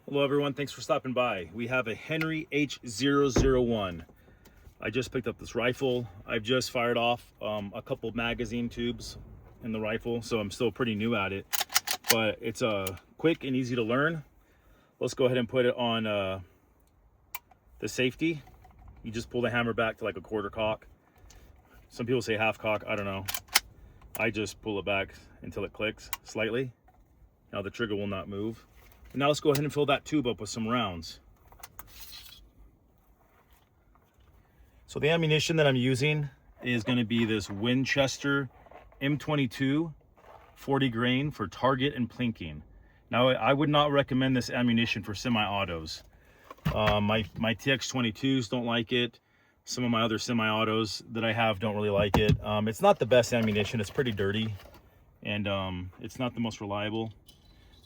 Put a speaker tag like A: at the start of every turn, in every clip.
A: Hello everyone, thanks for stopping by. We have a Henry H001. I just picked up this rifle. I've just fired off a couple magazine tubes in the rifle, so I'm still pretty new at it. But it's quick and easy to learn. Let's go ahead and put it on the safety. You just pull the hammer back to like a quarter cock. Some people say half cock, I don't know. I just pull it back until it clicks slightly. Now the trigger will not move. Now let's go ahead and fill that tube up with some rounds. So the ammunition that I'm using is going to be this Winchester M22 40 grain for target and plinking. Now I would not recommend this ammunition for semi-autos. My TX22s don't like it. Some of my other semi-autos that I have don't really like it. It's not the best ammunition. It's pretty dirty, and it's not the most reliable.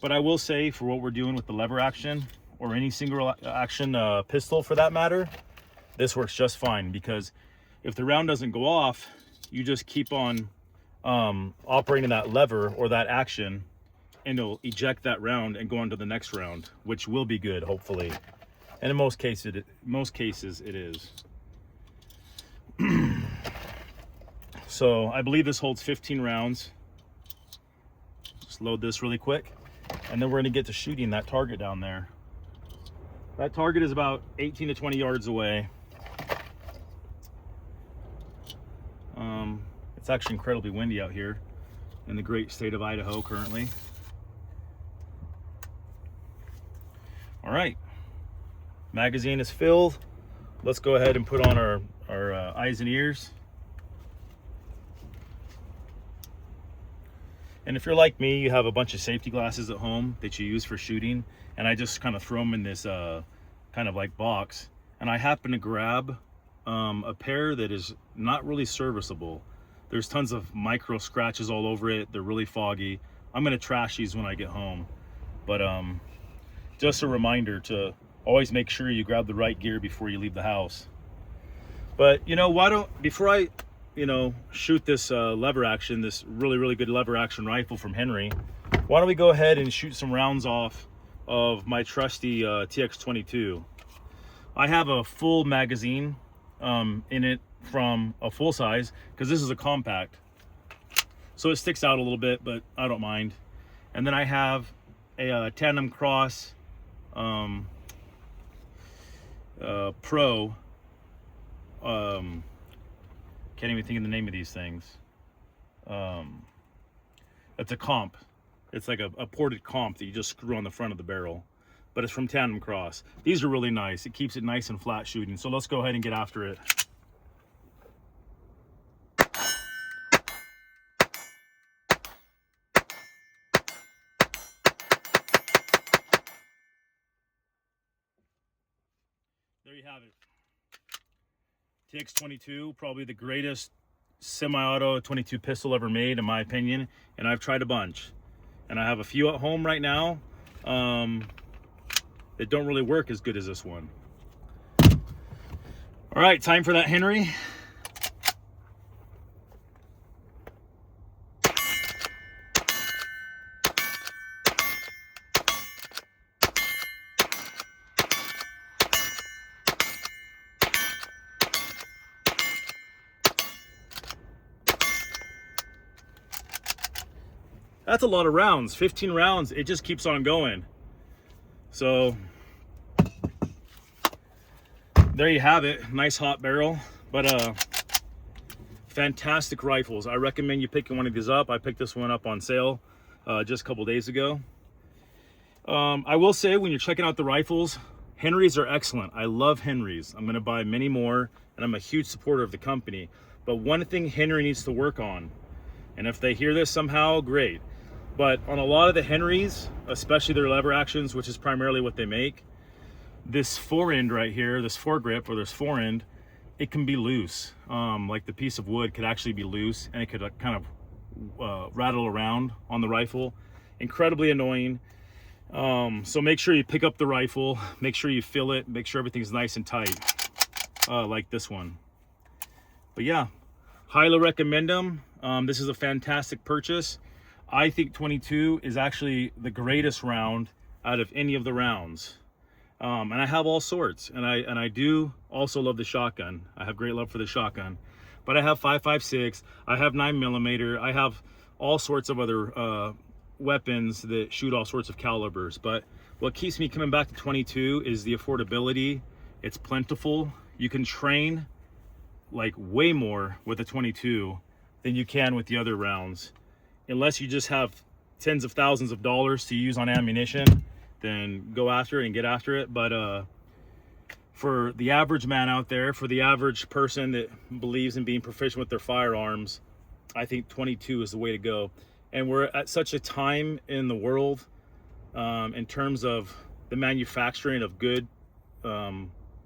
A: But I will say, for what we're doing with the lever action or any single action pistol for that matter, this works just fine, because if the round doesn't go off, you just keep on operating that lever or that action, and it'll eject that round and go on to the next round, which will be good, hopefully. And in most cases it is. So I believe this holds 15 rounds. Just load this really quick. And then we're gonna get to shooting that target down there. That target is about 18 to 20 yards away. It's actually incredibly windy out here in the great state of Idaho currently. All right, magazine is filled. Let's go ahead and put on our eyes and ears. And if you're like me, you have a bunch of safety glasses at home that you use for shooting, and I just kind of throw them in this kind of like box, and I happen to grab a pair that is not really serviceable. There's tons of micro scratches all over it. They're really foggy. I'm gonna trash these when I get home, but just a reminder to always make sure you grab the right gear before you leave the house. But before I shoot this lever action, this really good lever action rifle from Henry, why don't we go ahead and shoot some rounds off of my trusty TX22. I have a full magazine in it from a full size, because this is a compact, so it sticks out a little bit, but I don't mind. And then I have a Tandem Cross Pro. Can't even think of the name of these things. It's a comp. It's like a ported comp that you just screw on the front of the barrel, but it's from Tandem Cross. These are really nice. It keeps it nice and flat shooting. So let's go ahead and get after it. There you have it. TX22, probably the greatest semi-auto 22 pistol ever made, in my opinion, and I've tried a bunch, and I have a few at home right now that don't really work as good as this one. All right, time for that Henry. That's a lot of rounds, 15 rounds. It just keeps on going. So there you have it. Nice hot barrel, but fantastic rifles. I recommend you picking one of these up. I picked this one up on sale just a couple days ago. I will say, when you're checking out the rifles, Henrys are excellent. I love Henrys. I'm gonna buy many more, and I'm a huge supporter of the company. But one thing Henry needs to work on, and if they hear this somehow, great. But on a lot of the Henrys, especially their lever actions, which is primarily what they make, this forend right here, this foregrip or this forend, it can be loose. Like the piece of wood could actually be loose, and it could kind of rattle around on the rifle. Incredibly annoying. So make sure you pick up the rifle, make sure you fill it, make sure everything's nice and tight, like this one. But yeah, highly recommend them. This is a fantastic purchase. I think 22 is actually the greatest round out of any of the rounds. And I have all sorts, and I do also love the shotgun. I have great love for the shotgun, but I have 5.56, I have 9mm, I have all sorts of other weapons that shoot all sorts of calibers. But what keeps me coming back to 22 is the affordability. It's plentiful. You can train like way more with a 22 than you can with the other rounds, unless you just have tens of thousands of dollars to use on ammunition. Then go after it and get after it. But for the average man out there, for the average person that believes in being proficient with their firearms, I think 22 is the way to go. And we're at such a time in the world in terms of the manufacturing of good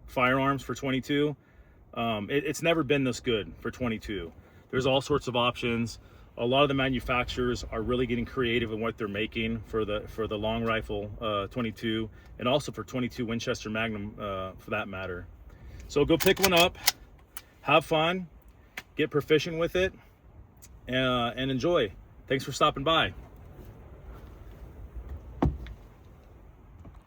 A: firearms for 22. It's never been this good for 22. There's all sorts of options. A lot of the manufacturers are really getting creative in what they're making for the long rifle 22, and also for 22 Winchester Magnum for that matter. So go pick one up, have fun, get proficient with it, and enjoy. Thanks for stopping by.